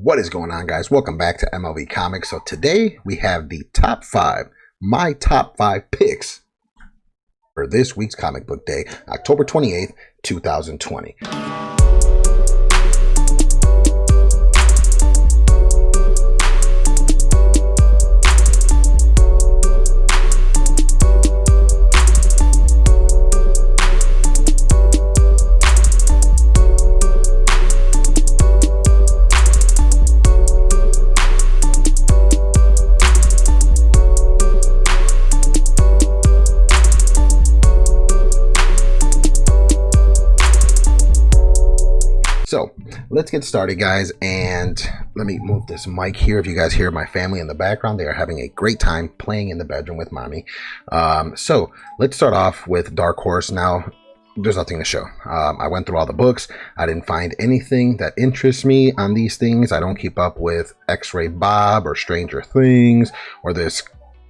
What is going on, guys? Welcome back to MLB Comics. So today we have the top five, my top five picks for this week's comic book day, October 28th, 2020. So let's get started, guys, and let me move this mic here. If you guys hear my family in the background, they are having a great time playing in the bedroom with mommy. So let's start off with Dark Horse. Now, there's nothing to show. I went through all the books. I didn't find anything that interests me on these things. I don't keep up with X-Ray Bob or Stranger Things or this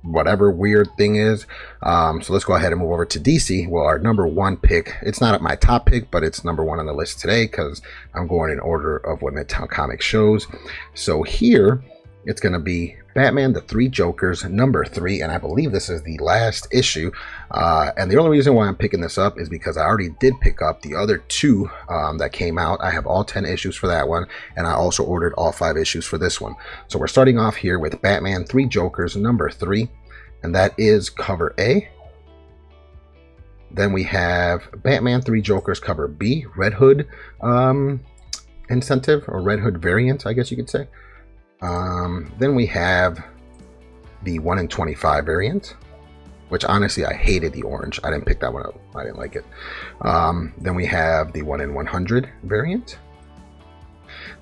whatever weird thing is. So let's go ahead and move over to DC. Well, our number one pick, it's not my top pick, but it's number one on the list today because I'm going in order of what Midtown Comics shows. So here it's going to be Batman the Three Jokers number 3, and I believe this is the last issue. And the only reason why I'm picking this up is because I already did pick up the other two that came out. I have all 10 issues for that one, and I also ordered all 5 issues for this one. So we're starting off here with Batman Three Jokers number 3, and that is cover A. Then we have Batman Three Jokers cover B, Red Hood incentive, or Red Hood variant, I guess you could say. Then we have the 1 in 25 variant, which honestly I hated the orange. I didn't pick that one up. I didn't like it. Then we have the 1 in 100 variant.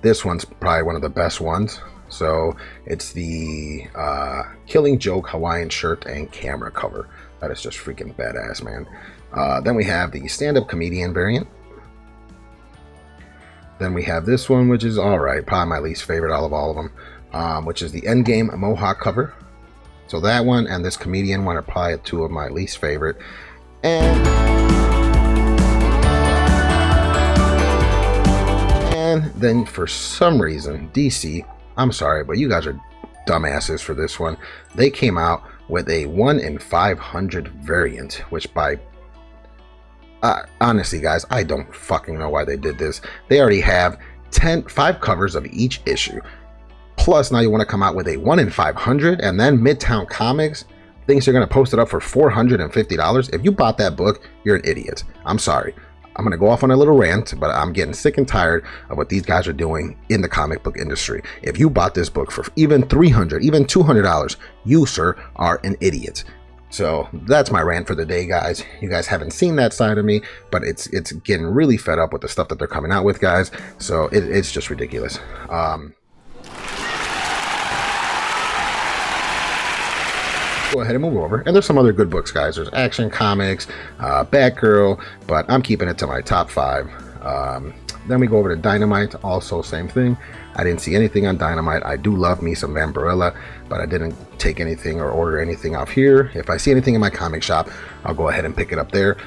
This one's probably one of the best ones. So it's the Killing Joke Hawaiian shirt and camera cover. That is just freaking badass, man. Then we have the stand-up comedian variant. Then we have this one, which is all right, probably my least favorite out of all of them, which is the Endgame Mohawk cover. So that one and this comedian one are probably two of my least favorite. And then for some reason, DC, I'm sorry, but you guys are dumbasses for this one. They came out with a 1 in 500 variant, which by honestly, guys, I don't fucking know why they did this. They already have 5 covers of each issue. Plus, now you want to come out with a 1 in 500, and then Midtown Comics thinks you're going to post it up for $450. If you bought that book, you're an idiot. I'm sorry. I'm going to go off on a little rant, but I'm getting sick and tired of what these guys are doing in the comic book industry. If you bought this book for even $300, even $200, you, sir, are an idiot. So that's my rant for the day, guys. You guys haven't seen that side of me, but it's getting really fed up with the stuff that they're coming out with, guys. So it's just ridiculous. Go ahead and move over, and there's some other good books, guys. There's Action Comics, Batgirl, but I'm keeping it to my top 5. Then we go over to Dynamite, also same thing. I didn't see anything on Dynamite. I do love me some Vampirella, but I didn't take anything or order anything off here. If I see anything in my comic shop, I'll go ahead and pick it up there.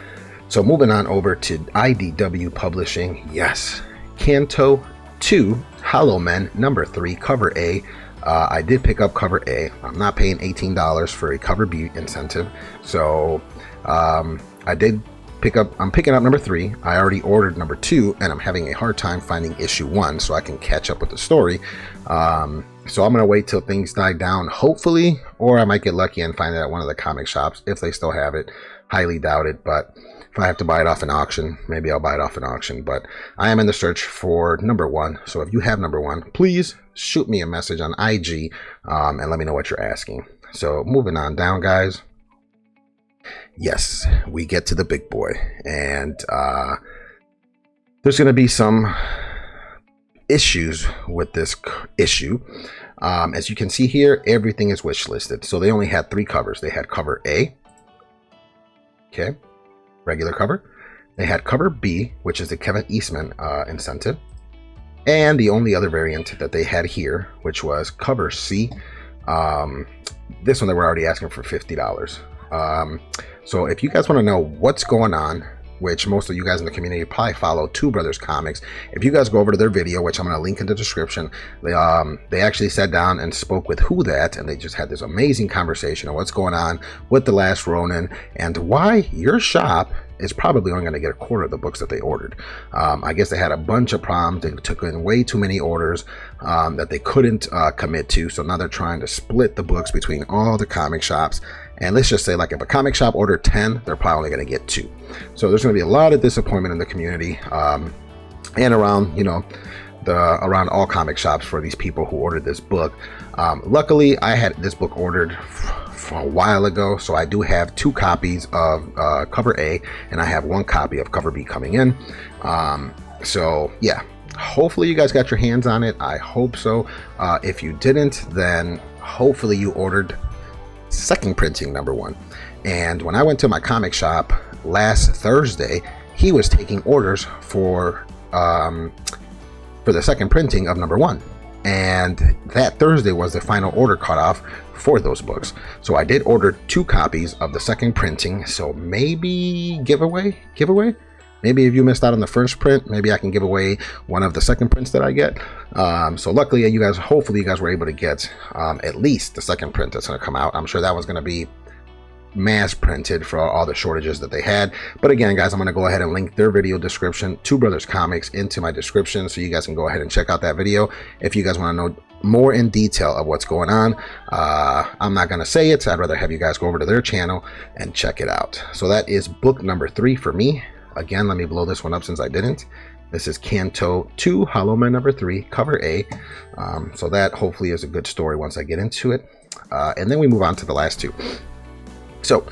So moving on over to IDW Publishing, yes, Canto 2, Hollow Men number 3, cover A. I did pick up cover A. I'm not paying $18 for a cover B incentive. So I did pick up, I'm picking up number 3. I already ordered number 2, and I'm having a hard time finding issue 1 so I can catch up with the story. So I'm going to wait till things die down, hopefully, or I might get lucky and find it at one of the comic shops if they still have it. Highly doubt it, but if I have to buy it off an auction, maybe I'll buy it off an auction. But I am in the search for number 1. So if you have number 1, please shoot me a message on IG and let me know what you're asking. So moving on down, guys. Yes, we get to the big boy. And there's going to be some issues with this issue. As you can see here, everything is wish listed. So they only had 3 covers. They had cover A. Okay. Regular cover. They had cover B, which is the Kevin Eastman incentive, and the only other variant that they had here, which was cover C. This one they were already asking for $50. So if you guys want to know what's going on which most of you guys in the community probably follow Two Brothers Comics. If you guys go over to their video, which I'm going to link in the description, they actually sat down and spoke with Who That, and they just had this amazing conversation on what's going on with The Last Ronin and why your shop is probably only going to get a quarter of the books that they ordered. I guess they had a bunch of problems. They took in way too many orders that they couldn't commit to. So now they're trying to split the books between all the comic shops. And let's just say, like, if a comic shop ordered 10, they're probably only going to get 2. So there's going to be a lot of disappointment in the community and around, you know, around all comic shops for these people who ordered this book. Luckily, I had this book ordered for a while ago, so I do have 2 copies of cover A, and I have 1 copy of cover B coming in. So yeah, hopefully you guys got your hands on it. I hope so. If you didn't, then hopefully you ordered second printing number 1. And when I went to my comic shop last Thursday, he was taking orders for the second printing of number 1. And that Thursday was the final order cutoff for those books. So I did order 2 copies of the second printing. So maybe giveaway. Maybe if you missed out on the first print, maybe I can give away one of the second prints that I get. So luckily, hopefully you guys were able to get at least the second print that's going to come out. I'm sure that was going to be mass printed for all the shortages that they had. But again, guys, I'm going to go ahead and link their video description, Two Brothers Comics, into my description, so you guys can go ahead and check out that video if you guys want to know more in detail of what's going on. I'm not going to say it, so I'd rather have you guys go over to their channel and check it out. So that is book number 3 for me. Again, let me blow this one up since I didn't. This is Canto 2, Hollow Man number 3, cover A. So that hopefully is a good story once I get into it. And then we move on to the last 2. So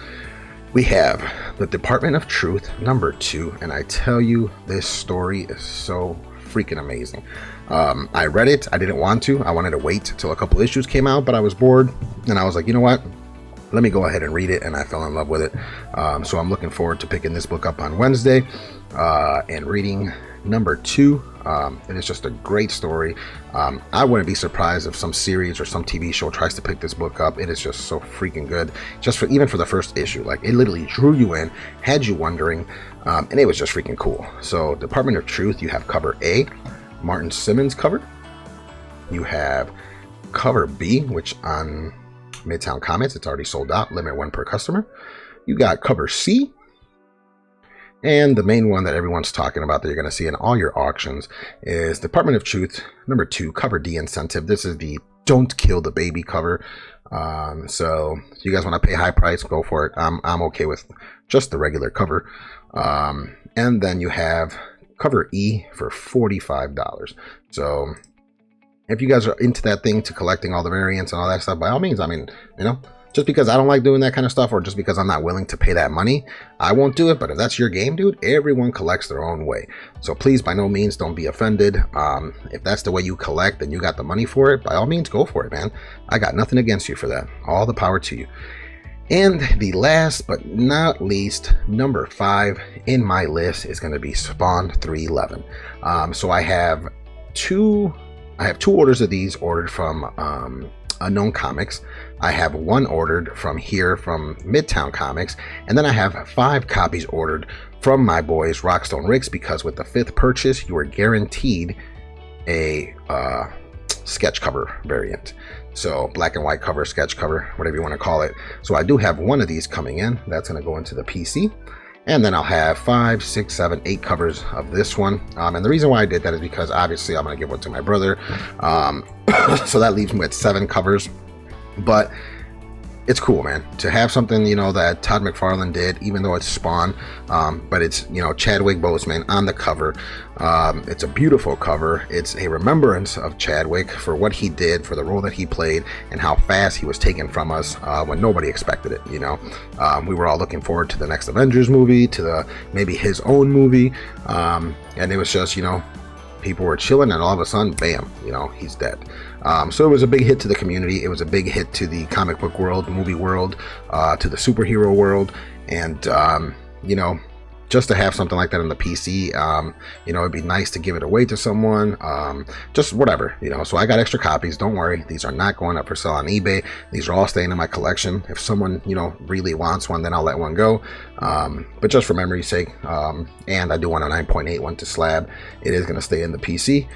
we have The Department of Truth number 2, and I tell you, this story is so freaking amazing. I read it. I didn't want to. I wanted to wait till a couple issues came out, but I was bored, and I was like, you know what? Let me go ahead and read it, and I fell in love with it. So I'm looking forward to picking this book up on Wednesday and reading number 2. It is just a great story. I wouldn't be surprised if some series or some TV show tries to pick this book up. It is just so freaking good. Even for the first issue, like, it literally drew you in, had you wondering, and it was just freaking cool. So Department of Truth, you have cover A, Martin Simmons cover. You have cover B, which on Midtown Comics, it's already sold out, limit 1 per customer. You got cover C, and the main one that everyone's talking about that you're going to see in all your auctions is Department of Truth number 2, cover D incentive. This is the Don't Kill the Baby cover. So if you guys want to pay high price, go for it. I'm okay with just the regular cover. And then you have cover E for $45. So if you guys are into that thing, to collecting all the variants and all that stuff, by all means, I mean, you know, just because I don't like doing that kind of stuff, or just because I'm not willing to pay that money, I won't do it. But if that's your game, dude, everyone collects their own way. So please, by no means, don't be offended. If that's the way you collect and you got the money for it, by all means, go for it, man. I got nothing against you for that. All the power to you. And the last but not least, number 5 in my list is going to be Spawn 311. So I have two orders of these ordered from Unknown Comics. I have 1 ordered from Midtown Comics, and then I have 5 copies ordered from my boys Rockstone Ricks, because with the 5th purchase you are guaranteed a sketch cover variant. So black and white cover, sketch cover, whatever you want to call it. So I do have 1 of these coming in. That's going to go into the PC. And then I'll have 5, 6, 7, 8 covers of this one. And the reason why I did that is because obviously I'm going to give one to my brother. So that leaves me with 7 covers. But it's cool, man, to have something, you know, that Todd McFarlane did, even though it's Spawn, but it's, you know, Chadwick Boseman on the cover. It's a beautiful cover. It's a remembrance of Chadwick for what he did, for the role that he played, and how fast he was taken from us when nobody expected it. You know, we were all looking forward to the next Avengers movie, to maybe his own movie, and it was just, you know, people were chilling, and all of a sudden, bam, you know, he's dead. So it was a big hit to the community. It was a big hit to the comic book world, movie world, to the superhero world. And, you know, just to have something like that on the PC. You know, it'd be nice to give it away to someone, just whatever, you know. So I got extra copies, don't worry, these are not going up for sale on eBay. These are all staying in my collection. If someone, you know, really wants one, then I'll let one go, but just for memory's sake, and I do want a 9.8 one to slab, it is going to stay in the PC.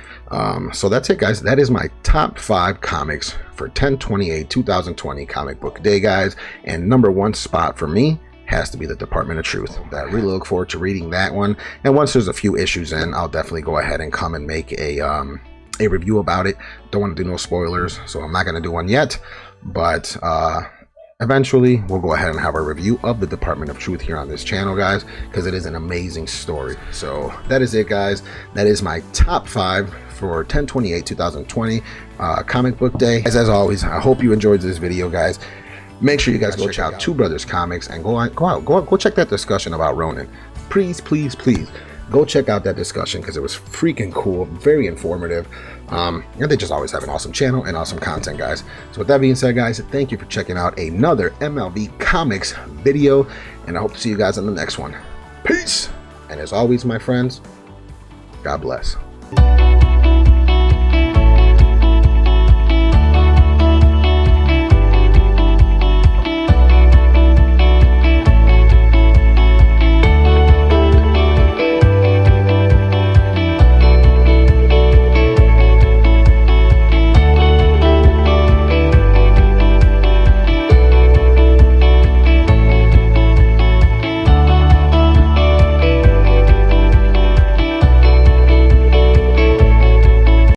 So that's it, guys. That is my top 5 comics for 10/28/2020 comic book day, guys. And number 1 spot for me has to be the Department of Truth. I really look forward to reading that one, and once there's a few issues in, I'll definitely go ahead and come and make a review about it. Don't want to do no spoilers, so I'm not going to do one yet, but eventually we'll go ahead and have a review of the Department of Truth here on this channel, guys, because it is an amazing story. So that is it, guys. That is my top 5 for 10/28/2020 comic book day. As always, I hope you enjoyed this video, guys. Make sure you guys go check out Two Brothers Comics and go check that discussion about Ronin. Please go check out that discussion, because it was freaking cool, very informative, and they just always have an awesome channel and awesome content, guys. So with that being said, guys, thank you for checking out another MLB Comics video, and I hope to see you guys on the next one. Peace, and as always, my friends, God bless.